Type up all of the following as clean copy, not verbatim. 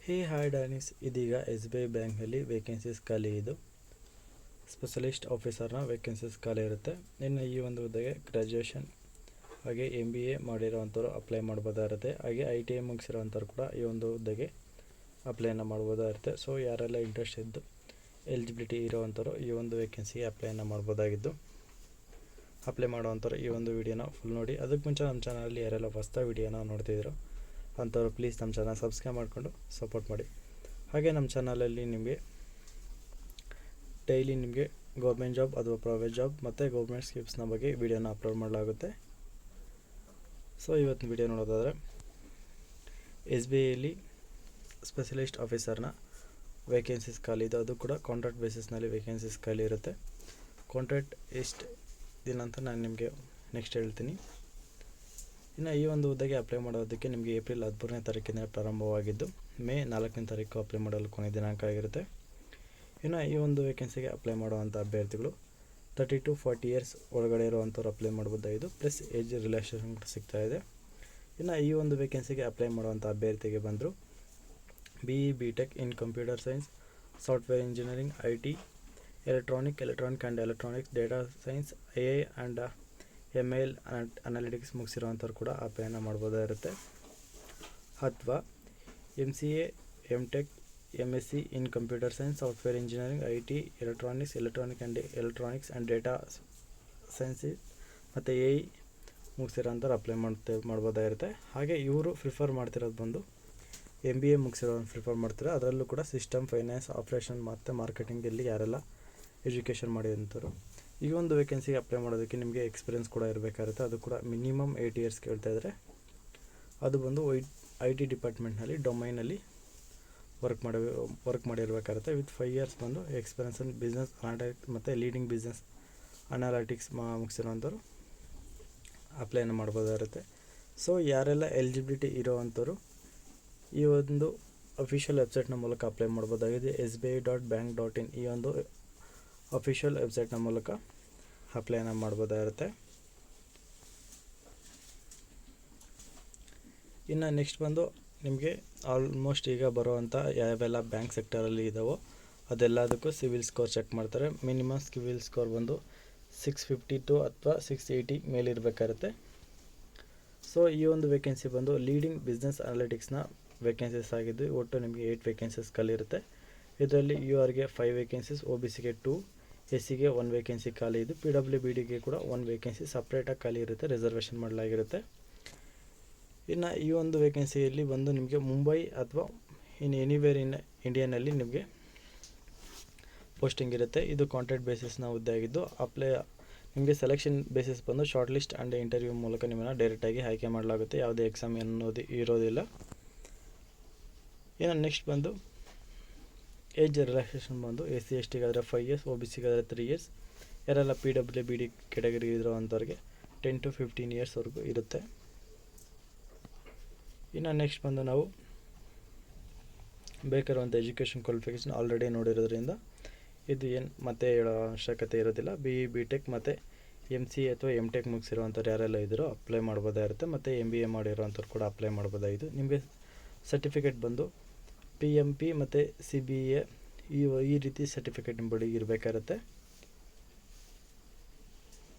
Hi ಡಾನಿಸ್, ಇದೀಗ SBI ಬ್ಯಾಂಕ್ನಲ್ಲಿ vacancies ಖಾಲಿ ಇದು ಸ್ಪೆಷಲಿಸ್ಟ್ ಆಫೀಸರ್ನ ವೇಕೆನ್ಸೀಸ್ ಖಾಲಿ ಇರುತ್ತೆ. ಇನ್ನು ಈ ಒಂದು ಹುದ್ದೆಗೆ ಗ್ರ್ಯಾಜುಯೇಷನ್ ಹಾಗೆ MBA ಮಾಡಿರೋವಂಥವ್ರು ಅಪ್ಲೈ ಮಾಡ್ಬೋದಾಗಿರುತ್ತೆ. ಹಾಗೆ ITI ಮುಗಿಸಿರೋವಂಥವ್ರು ಕೂಡ ಈ ಒಂದು ಹುದ್ದೆಗೆ ಅಪ್ಲೈನ ಮಾಡ್ಬೋದಾಗಿರುತ್ತೆ. ಸೊ ಯಾರೆಲ್ಲ ಇಂಟ್ರೆಸ್ಟ್ ಇದ್ದು ಎಲಿಜಿಬಿಲಿಟಿ ಇರೋವಂಥವ್ರು ಈ ಒಂದು ವೇಕೆನ್ಸಿಗೆ ಅಪ್ಲೈನ ಮಾಡ್ಬೋದಾಗಿದ್ದು, ಅಪ್ಲೈ ಮಾಡೋವಂಥವ್ರು ಈ ಒಂದು ವಿಡಿಯೋನ ಫುಲ್ ನೋಡಿ. ಅದಕ್ಕೆ ಮುಂಚೆ ನಮ್ಮ ಚಾನಲಲ್ಲಿ ಯಾರೆಲ್ಲ ಹೊಸ ವಿಡಿಯೋನ ನೋಡ್ತಿದ್ರು ಅಂಥವ್ರು ಪ್ಲೀಸ್ ನಮ್ಮ ಚಾನಲ್ ಸಬ್ಸ್ಕ್ರೈಬ್ ಮಾಡಿಕೊಂಡು ಸಪೋರ್ಟ್ ಮಾಡಿ. ಹಾಗೆ ನಮ್ಮ ಚಾನಲಲ್ಲಿ ನಿಮಗೆ ಡೈಲಿ ನಿಮಗೆ ಗೌರ್ಮೆಂಟ್ ಜಾಬ್ ಅಥವಾ ಪ್ರೈವೇಟ್ ಜಾಬ್ ಮತ್ತು ಗೌರ್ಮೆಂಟ್ ಸ್ಕೀಮ್ಸ್ನ ಬಗ್ಗೆ ವಿಡಿಯೋನ ಅಪ್ಲೋಡ್ ಮಾಡಲಾಗುತ್ತೆ. ಸೊ ಇವತ್ತಿನ ವಿಡಿಯೋ ನೋಡೋದಾದರೆ SBIಯಲ್ಲಿ ಸ್ಪೆಷಲಿಸ್ಟ್ ಆಫೀಸರ್ನ ವೇಕೆನ್ಸೀಸ್ ಖಾಲಿ ಇದೆ. ಅದು ಕೂಡ ಕಾಂಟ್ರಾಕ್ಟ್ ಬೇಸಿಸ್ನಲ್ಲಿ ವೇಕೆನ್ಸೀಸ್ ಖಾಲಿ ಇರುತ್ತೆ. ಕಾಂಟ್ರಾಕ್ಟ್ ಎಷ್ಟು ದಿನ ಅಂತ ನಾನು ನಿಮಗೆ ನೆಕ್ಸ್ಟ್ ಹೇಳ್ತೀನಿ. ಇನ್ನು ಈ ಒಂದು ಹುದ್ದೆಗೆ ಅಪ್ಲೈ ಮಾಡೋದಕ್ಕೆ ನಿಮಗೆ ಏಪ್ರಿಲ್ 13ನೇ ತಾರೀಕಿನ ಪ್ರಾರಂಭವಾಗಿದ್ದು ಮೇ 4ನೇ ತಾರೀಕು ಅಪ್ಲೈ ಮಾಡಲು ಕೊನೆ ದಿನಾಂಕ ಆಗಿರುತ್ತೆ. ಇನ್ನು ಈ ಒಂದು ವೇಕೆನ್ಸಿಗೆ ಅಪ್ಲೈ ಮಾಡುವಂಥ ಅಭ್ಯರ್ಥಿಗಳು 30 to 40 ಇಯರ್ಸ್ ಒಳಗಡೆ ಇರುವಂಥವ್ರು ಅಪ್ಲೈ ಮಾಡ್ಬೋದಾಗಿದ್ದು, ಪ್ಲಸ್ ಏಜ್ ರಿಲ್ಯಾಕ್ಸೇಷನ್ ಸಿಗ್ತಾ ಇದೆ. ಇನ್ನು ಈ ಒಂದು ವೇಕೆನ್ಸಿಗೆ ಅಪ್ಲೈ ಮಾಡುವಂಥ ಅಭ್ಯರ್ಥಿಗೆ ಬಂದರು BE BTech in computer science, software engineering, IT, electronic and electronics, data science, AI and ML analytics ಮುಗಿಸಿರೋವಂಥವ್ರು ಕೂಡ ಅಪ್ಲೈನ ಮಾಡ್ಬೋದಾಗಿರುತ್ತೆ. ಅಥವಾ MCA, MTech, MSc in computer science, software engineering, IT, electronics and data science ಮತ್ತು AI ಮುಗಿಸಿರೋಂಥವ್ರು apply ಮಾಡ್ಬೋದಾಗಿರುತ್ತೆ. ಹಾಗೆ ಇವರು ಪ್ರಿಫರ್ ಮಾಡ್ತಿರೋದು ಬಂದು MBA ಮುಗಿಸಿರೋದು ಪ್ರಿಫರ್ ಮಾಡ್ತಾರೆ. ಅದರಲ್ಲೂ ಕೂಡ ಸಿಸ್ಟಮ್, ಫೈನಾನ್ಸ್, ಆಪ್ರೇಷನ್ ಮತ್ತು ಮಾರ್ಕೆಟಿಂಗಲ್ಲಿ ಯಾರೆಲ್ಲ ಎಜುಕೇಷನ್ ಮಾಡಿದಂಥವ್ರು ಈ ಒಂದು ವೇಕೆನ್ಸಿಗೆ ಅಪ್ಲೈ ಮಾಡೋದಕ್ಕೆ ನಿಮಗೆ ಎಕ್ಸ್ಪೀರಿಯನ್ಸ್ ಕೂಡ ಇರಬೇಕಾಗುತ್ತೆ. ಅದು ಕೂಡ ಮಿನಿಮಮ್ 8 ಇಯರ್ಸ್ ಕೇಳ್ತಾಯಿದ್ರೆ ಅದು ಬಂದು IT ಡಿಪಾರ್ಟ್ಮೆಂಟ್ನಲ್ಲಿ ಡೊಮೈನಲ್ಲಿ ವರ್ಕ್ ಮಾಡಿರಬೇಕಾಗುತ್ತೆ. ವಿತ್ 5 ಇಯರ್ಸ್ ಬಂದು ಎಕ್ಸ್ಪೀರಿಯನ್ಸ್ ಇನ್ ಬಿಸ್ನೆಸ್ ಅನಾಲಿಟಿಕ್ಸ್ ಮತ್ತು ಲೀಡಿಂಗ್ ಬಿಸ್ನೆಸ್ ಅನಾಲಿಟಿಕ್ಸ್ ಮುಗಿಸಿರೋವಂಥವ್ರು ಅಪ್ಲೈನ ಮಾಡ್ಬೋದಾಗಿರುತ್ತೆ. ಸೊ ಯಾರೆಲ್ಲ ಎಲಿಜಿಬಿಲಿಟಿ ಇರೋವಂಥವ್ರು ಈ ಒಂದು ಅಫಿಷಿಯಲ್ ವೆಬ್ಸೈಟ್ನ ಮೂಲಕ ಅಪ್ಲೈ ಮಾಡ್ಬೋದಾಗಿದೆ. SBI.bank.in ಈ ಒಂದು ಅಫಿಷಿಯಲ್ ವೆಬ್ಸೈಟ್ನ ಮೂಲಕ ಅಪ್ಲೈನ ಮಾಡ್ಬೋದಾಗಿರುತ್ತೆ. ಇನ್ನು ನೆಕ್ಸ್ಟ್ ಬಂದು ನಿಮಗೆ ಆಲ್ಮೋಸ್ಟ್ ಈಗ ಬರುವಂಥ ಯಾವೆಲ್ಲ ಬ್ಯಾಂಕ್ ಸೆಕ್ಟರಲ್ಲಿ ಇದ್ದಾವೋ ಅದೆಲ್ಲದಕ್ಕೂ ಸಿವಿಲ್ ಸ್ಕೋರ್ ಚೆಕ್ ಮಾಡ್ತಾರೆ. ಮಿನಿಮಮ್ ಸಿವಿಲ್ ಸ್ಕೋರ್ ಬಂದು 652 ಅಥವಾ 680 ಮೇಲಿರಬೇಕಾಗುತ್ತೆ. ಸೊ ಈ ಒಂದು ವೇಕೆನ್ಸಿ ಬಂದು ಲೀಡಿಂಗ್ ಬಿಸ್ನೆಸ್ ಅನಾಲಿಟಿಕ್ಸ್ನ ವೇಕೆನ್ಸೀಸ್ ಆಗಿದ್ದು ಒಟ್ಟು ನಿಮಗೆ 8 ವೇಕೆನ್ಸೀಸ್ ಖಾಲಿ ಇರುತ್ತೆ. ಇದರಲ್ಲಿ URಗೆ 5 ವೇಕೆನ್ಸೀಸ್, OBCಗೆ 2, SCಗೆ 1 ವೇಕೆನ್ಸಿ ಖಾಲಿ ಇದ್ದು, PWBDಗೆ ಕೂಡ 1 ವೇಕೆನ್ಸಿ ಸಪ್ರೇಟಾಗಿ ಖಾಲಿ ಇರುತ್ತೆ, ರಿಸರ್ವೇಷನ್ ಮಾಡಲಾಗಿರುತ್ತೆ. ಇನ್ನು ಈ ಒಂದು ವೇಕೆನ್ಸಿಯಲ್ಲಿ ಬಂದು ನಿಮಗೆ ಮುಂಬೈ ಅಥವಾ ಎನಿವೇರ್ ಇನ್ ಇಂಡಿಯಾನಲ್ಲಿ ನಿಮಗೆ ಪೋಸ್ಟಿಂಗ್ ಇರುತ್ತೆ. ಇದು ಕಾಂಟ್ರಾಕ್ಟ್ ಬೇಸಿಸ್ನ ಹುದ್ದೆ ಆಗಿದ್ದು ನಿಮಗೆ ಸೆಲೆಕ್ಷನ್ ಬೇಸಿಸ್ ಬಂದು ಶಾರ್ಟ್ ಲಿಸ್ಟ್ ಆ್ಯಂಡ್ ಇಂಟರ್ವ್ಯೂ ಮೂಲಕ ನಿಮ್ಮನ್ನು ಡೈರೆಕ್ಟಾಗಿ ಆಯ್ಕೆ ಮಾಡಲಾಗುತ್ತೆ. ಯಾವುದೇ ಎಕ್ಸಾಮ್ ಇರೋದಿಲ್ಲ. ಇನ್ನು ನೆಕ್ಸ್ಟ್ ಬಂದು ಏಜ್ ರಿಲ್ಯಾಕ್ಸೇಷನ್ ಬಂದು SC STಗಾದರೆ 5 ಇಯರ್ಸ್, OBCಗಾದರೆ 3 ಇಯರ್ಸ್, ಯಾರೆಲ್ಲ PWBD ಕೆಟಗರಿ ಇರೋವಂಥವ್ರಿಗೆ 10 to 15 ಇಯರ್ಸ್ವರೆಗೂ ಇರುತ್ತೆ. ಇನ್ನು ನೆಕ್ಸ್ಟ್ ಬಂದು ನಾವು ಬೇಕಾಗಿರುವಂಥ ಎಜುಕೇಷನ್ ಕ್ವಾಲಿಫಿಕೇಷನ್ ಆಲ್ರೆಡಿ ನೋಡಿರೋದ್ರಿಂದ ಇದು ಏನು ಮತ್ತೆ ಹೇಳೋ ಅವಶ್ಯಕತೆ ಇರೋದಿಲ್ಲ. BE BTech ಮತ್ತು MCA ಅಥವಾ MTech ಮುಗಿಸಿರೋವಂಥವ್ರು ಯಾರೆಲ್ಲ ಇದ್ದರೂ ಅಪ್ಲೈ ಮಾಡ್ಬೋದಾಗಿರುತ್ತೆ. ಮತ್ತು MBA ಮಾಡಿರೋವಂಥವ್ರು ಕೂಡ ಅಪ್ಲೈ ಮಾಡ್ಬೋದಾಗಿದ್ದು, ನಿಮಗೆ ಸರ್ಟಿಫಿಕೇಟ್ ಬಂದು PMP ಮತ್ತು CBA ಈ ರೀತಿ ಸರ್ಟಿಫಿಕೇಟ್ ನಿಮ್ಮ ಬಳಿ ಇರಬೇಕಾಗುತ್ತೆ.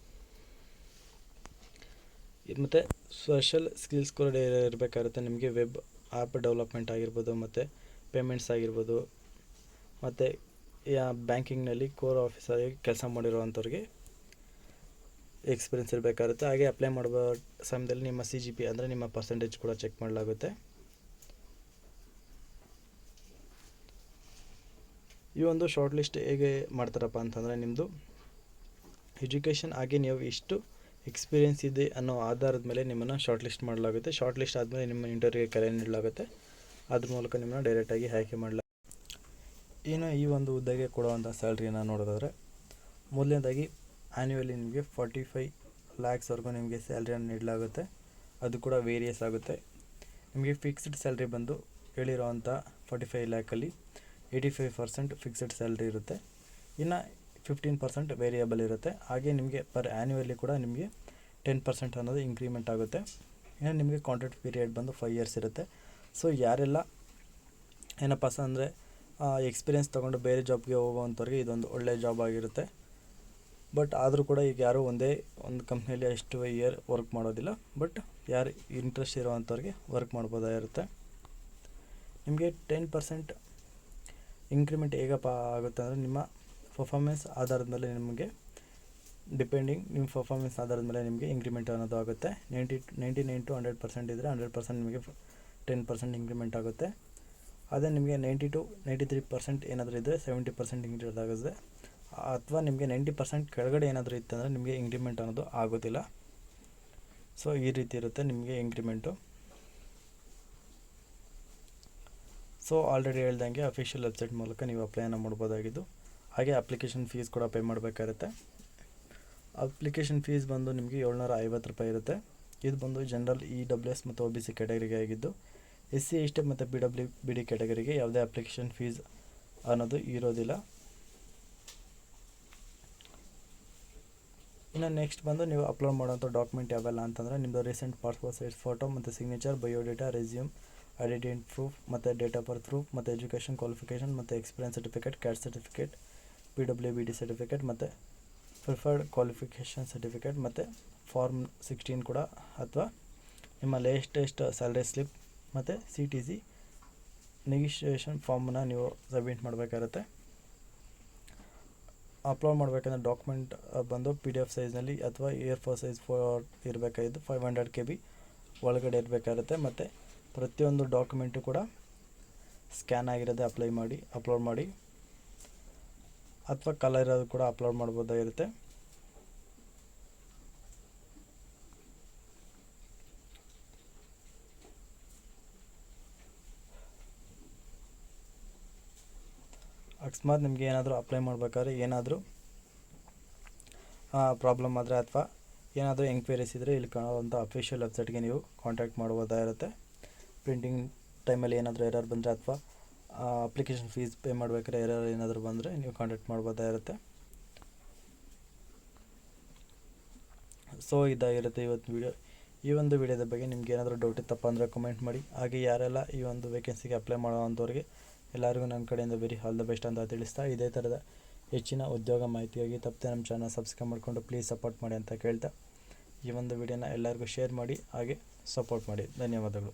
ಮತ್ತು ಸೋಷಲ್ ಸ್ಕಿಲ್ಸ್ ಕೂಡ ಇರಬೇಕಾಗುತ್ತೆ. ನಿಮಗೆ ವೆಬ್ ಆ್ಯಪ್ ಡೆವಲಪ್ಮೆಂಟ್ ಆಗಿರ್ಬೋದು, ಮತ್ತು ಪೇಮೆಂಟ್ಸ್ ಆಗಿರ್ಬೋದು, ಮತ್ತು ಬ್ಯಾಂಕಿಂಗ್ನಲ್ಲಿ ಕೋರ್ ಆಫೀಸರಾಗಿ ಕೆಲಸ ಮಾಡಿರೋವಂಥವ್ರಿಗೆ ಎಕ್ಸ್ಪೀರಿಯನ್ಸ್ ಇರಬೇಕಾಗುತ್ತೆ. ಹಾಗೆ ಅಪ್ಲೈ ಮಾಡುವ ಸಮಯದಲ್ಲಿ ನಿಮ್ಮ CGP ಅಂದರೆ ನಿಮ್ಮ ಪರ್ಸೆಂಟೇಜ್ ಕೂಡ ಚೆಕ್ ಮಾಡಲಾಗುತ್ತೆ. ಈ ಒಂದು ಶಾರ್ಟ್ ಲಿಸ್ಟ್ ಹೇಗೆ ಮಾಡ್ತಾರಪ್ಪ ಅಂತಂದರೆ, ನಿಮ್ಮದು ಎಜುಕೇಷನ್ ಹಾಗೆ ನೀವು ಎಷ್ಟು ಎಕ್ಸ್ಪೀರಿಯೆನ್ಸ್ ಇದೆ ಅನ್ನೋ ಆಧಾರದ ಮೇಲೆ ನಿಮ್ಮನ್ನು ಶಾರ್ಟ್ ಲಿಸ್ಟ್ ಮಾಡಲಾಗುತ್ತೆ. ಶಾರ್ಟ್ ಲಿಸ್ಟ್ ಆದಮೇಲೆ ನಿಮ್ಮ ಇಂಟರ್ವ್ಯೂಗೆ ಕರೆ ನೀಡಲಾಗುತ್ತೆ. ಅದ್ರ ಮೂಲಕ ನಿಮ್ಮನ್ನು ಡೈರೆಕ್ಟಾಗಿ ಆಯ್ಕೆ ಮಾಡಲಾಗುತ್ತೆ. ಇನ್ನು ಈ ಒಂದು ಹುದ್ದೆಗೆ ಕೊಡುವಂಥ ಸ್ಯಾಲ್ರಿಯನ್ನು ನೋಡೋದಾದರೆ, ಮೊದಲನೇದಾಗಿ ಆ್ಯನ್ಯುವಲಿ ನಿಮಗೆ 45 ಲ್ಯಾಕ್ಸ್ವರೆಗೂ ನಿಮಗೆ ಸ್ಯಾಲ್ರಿಯನ್ನು ನೀಡಲಾಗುತ್ತೆ. ಅದು ಕೂಡ ವೇರಿಯಸ್ ಆಗುತ್ತೆ. ನಿಮಗೆ ಫಿಕ್ಸ್ಡ್ ಸ್ಯಾಲ್ರಿ ಬಂದು ಹೇಳಿರೋವಂಥ 45 ಲ್ಯಾಕಲ್ಲಿ 85% ಫಿಕ್ಸ್ಡ್ ಸ್ಯಾಲ್ರಿ ಇರುತ್ತೆ. ಇನ್ನು 15% ವೇರಿಯಬಲ್ ಇರುತ್ತೆ. ಹಾಗೆ ನಿಮಗೆ ಪರ್ ಆ್ಯನ್ಯುವಲಿ ಕೂಡ ನಿಮಗೆ 10% ಅನ್ನೋದು ಇಂಕ್ರಿಮೆಂಟ್ ಆಗುತ್ತೆ. ಇನ್ನು ನಿಮಗೆ ಕಾಂಟ್ರಾಕ್ಟ್ ಪೀರಿಯಡ್ ಬಂದು 5 ಇಯರ್ಸ್ ಇರುತ್ತೆ. ಸೊ ಯಾರೆಲ್ಲ ಏನಪ್ಪ ಅಂದರೆ ಎಕ್ಸ್ಪೀರಿಯೆನ್ಸ್ ತೊಗೊಂಡು ಬೇರೆ ಜಾಬ್ಗೆ ಹೋಗೋವಂಥವ್ರಿಗೆ ಇದೊಂದು ಒಳ್ಳೆಯ ಜಾಬ್ ಆಗಿರುತ್ತೆ. ಬಟ್ ಆದರೂ ಕೂಡ ಈಗ ಯಾರೂ ಒಂದೇ ಒಂದು ಕಂಪ್ನಿಯಲ್ಲಿ ಎಷ್ಟು ಇಯರ್ ವರ್ಕ್ ಮಾಡೋದಿಲ್ಲ. ಬಟ್ ಯಾರು ಇಂಟ್ರೆಸ್ಟ್ ಇರೋವಂಥವ್ರಿಗೆ ವರ್ಕ್ ಮಾಡ್ಬೋದಾಗಿರುತ್ತೆ. ನಿಮಗೆ 10% ಇಂಕ್ರಿಮೆಂಟ್ ಹೇಗಪ್ಪ ಆಗುತ್ತೆ ಅಂದರೆ ನಿಮ್ಮ ಪರ್ಫಾರ್ಮೆನ್ಸ್ ಆಧಾರದ ಮೇಲೆ ನಿಮಗೆ ನಿಮ್ಮ ಪರ್ಫಾರ್ಮೆನ್ಸ್ ಆಧಾರದ ಮೇಲೆ ನಿಮಗೆ ಇಂಕ್ರಿಮೆಂಟ್ ಅನ್ನೋದು ಆಗುತ್ತೆ. 99 to 100% ಇದ್ದರೆ 100% ನಿಮಗೆ 10% ಇಂಕ್ರಿಮೆಂಟ್ ಆಗುತ್ತೆ. ಅದೇ ನಿಮಗೆ 90 to 93% ಏನಾದರೂ ಇದ್ದರೆ 70% ಇಂಕ್ರಿಮೆಂಟ್ ಆಗುತ್ತೆ. ಅಥವಾ ನಿಮಗೆ 90% ಕೆಳಗಡೆ ಏನಾದರೂ ಇತ್ತಂದರೆ ನಿಮಗೆ ಇಂಕ್ರಿಮೆಂಟ್ ಅನ್ನೋದು ಆಗೋದಿಲ್ಲ. ಸೊ ಈ ರೀತಿ ಇರುತ್ತೆ ನಿಮಗೆ ಇಂಕ್ರಿಮೆಂಟು. ಸೊ ಆಲ್ರೆಡಿ ಹೇಳ್ದಂಗೆ ಅಫಿಷಿಯಲ್ ವೆಬ್ಸೈಟ್ ಮೂಲಕ ನೀವು ಅಪ್ಲೈನ ಮಾಡ್ಬೋದಾಗಿದ್ದು. ಹಾಗೆ ಅಪ್ಲಿಕೇಶನ್ ಫೀಸ್ ಕೂಡ ಪೇ ಮಾಡಬೇಕಾಗುತ್ತೆ. ಅಪ್ಲಿಕೇಶನ್ ಫೀಸ್ ಬಂದು ನಿಮಗೆ 750 ರೂಪಾಯಿ ಇರುತ್ತೆ. ಇದು ಬಂದು ಜನರಲ್ EWS ಮತ್ತು OBC ಕ್ಯಾಟಗರಿಗೆ ಆಗಿದ್ದು, SC ST ಮತ್ತು PWBD ಕ್ಯಾಟಗರಿಗೆ ಯಾವುದೇ ಅಪ್ಲಿಕೇಶನ್ ಫೀಸ್ ಅನ್ನೋದು ಇರೋದಿಲ್ಲ. ಇನ್ನು ನೆಕ್ಸ್ಟ್ ಬಂದು ನೀವು ಅಪ್ಲೋಡ್ ಮಾಡೋಂಥ ಡಾಕ್ಯುಮೆಂಟ್ ಯಾವೆಲ್ಲ ಅಂತಂದರೆ ನಿಮ್ಮದು ರೀಸೆಂಟ್ ಪಾಸ್ಪೋರ್ಟ್ ಸೈಜ್ ಫೋಟೋ ಮತ್ತು signature, biodata, resume, identity proof ಮತ್ತು ಡೇಟ್ ಆಫ್ ಬರ್ತ್ ಪ್ರೂಫ್ ಮತ್ತು ಎಜುಕೇಷನ್ ಕ್ವಾಲಿಫಿಕೇಷನ್ ಮತ್ತು experience certificate, caste certificate, PWBD certificate ಮತ್ತು ಪ್ರಿಫರ್ಡ್ ಕ್ವಾಲಿಫಿಕೇಷನ್ ಸರ್ಟಿಫಿಕೇಟ್ ಮತ್ತು ಫಾರ್ಮ್ 16 ಕೂಡ ಅಥವಾ ನಿಮ್ಮ ಲೇಟೆಸ್ಟ್ ಸ್ಯಾಲ್ರಿ ಸ್ಲಿಪ್ ಮತ್ತು CTC ನೆಗೋಷಿಯೇಷನ್ ಫಾರ್ಮನ್ನು ನೀವು ಸಬ್ಮಿಟ್ ಮಾಡಬೇಕಾಗುತ್ತೆ. ಅಪ್ಲೋಡ್ ಮಾಡಬೇಕಂದ್ರೆ ಡಾಕ್ಯುಮೆಂಟ್ ಬಂದು PDF ಸೈಜ್ನಲ್ಲಿ ಅಥವಾ A4 ಸೈಜ್ ಇರಬೇಕಾಗಿದ್ದು 500 KB ಒಳಗಡೆ ಇರಬೇಕಾಗುತ್ತೆ. ಮತ್ತು ಪ್ರತಿಯೊಂದು ಡಾಕ್ಯುಮೆಂಟು ಕೂಡ ಸ್ಕ್ಯಾನ್ ಆಗಿರೋದೇ ಅಪ್ಲೋಡ್ ಮಾಡಿ ಅಥವಾ ಕಲರ್ ಇರೋದು ಕೂಡ ಅಪ್ಲೋಡ್ ಮಾಡ್ಬೋದಾಗಿರುತ್ತೆ. ಅಕಸ್ಮಾತ್ ನಿಮಗೆ ಏನಾದರೂ ಅಪ್ಲೈ ಮಾಡಬೇಕಾದ್ರೆ ಏನಾದರೂ ಪ್ರಾಬ್ಲಮ್ ಆದರೆ ಅಥವಾ ಏನಾದರೂ ಎಂಕ್ವೈರೀಸ್ ಇದ್ದರೆ ಇಲ್ಲಿ ಕಾಣುವಂಥ ಅಫಿಷಿಯಲ್ ವೆಬ್ಸೈಟ್ಗೆ ನೀವು ಕಾಂಟ್ಯಾಕ್ಟ್ ಮಾಡ್ಬೋದಾಗಿರುತ್ತೆ. ಪ್ರಿಂಟಿಂಗ್ ಟೈಮಲ್ಲಿ ಏನಾದರೂ ಎರರ್ ಬಂದರೆ ಅಥವಾ ಅಪ್ಲಿಕೇಶನ್ ಫೀಸ್ ಪೇ ಮಾಡಬೇಕಾದ್ರೆ ಎರರ್ ಏನಾದರೂ ಬಂದರೆ ನೀವು ಕಾಂಟ್ಯಾಕ್ಟ್ ಮಾಡ್ಬೋದಾಗಿರುತ್ತೆ. ಸೊ ಇದಾಗಿರುತ್ತೆ ಇವತ್ತು ವಿಡಿಯೋ. ಈ ಒಂದು ವಿಡಿಯೋದ ಬಗ್ಗೆ ನಿಮ್ಗೆ ಏನಾದರೂ ಡೌಟ್ ಇತ್ತಪ್ಪ ಅಂದರೆ ಕಮೆಂಟ್ ಮಾಡಿ. ಹಾಗೆ ಯಾರೆಲ್ಲ ಈ ಒಂದು ವೇಕೆನ್ಸಿಗೆ ಅಪ್ಲೈ ಮಾಡೋವಂಥವ್ರಿಗೆ ಎಲ್ಲರಿಗೂ ನನ್ನ ಕಡೆಯಿಂದ ವೆರಿ ಆಲ್ ದ ಬೆಸ್ಟ್ ಅಂತ ತಿಳಿಸ್ತಾ, ಇದೇ ಥರದ ಹೆಚ್ಚಿನ ಉದ್ಯೋಗ ಮಾಹಿತಿಯಾಗಿ ತಪ್ಪದೆ ನಮ್ಮ ಚಾನಲ್ ಸಬ್ಸ್ಕ್ರೈಬ್ ಮಾಡಿಕೊಂಡು ಪ್ಲೀಸ್ ಸಪೋರ್ಟ್ ಮಾಡಿ ಅಂತ ಕೇಳ್ತಾ, ಈ ಒಂದು ವಿಡಿಯೋನ ಎಲ್ಲರಿಗೂ ಶೇರ್ ಮಾಡಿ ಹಾಗೆ ಸಪೋರ್ಟ್ ಮಾಡಿ. ಧನ್ಯವಾದಗಳು.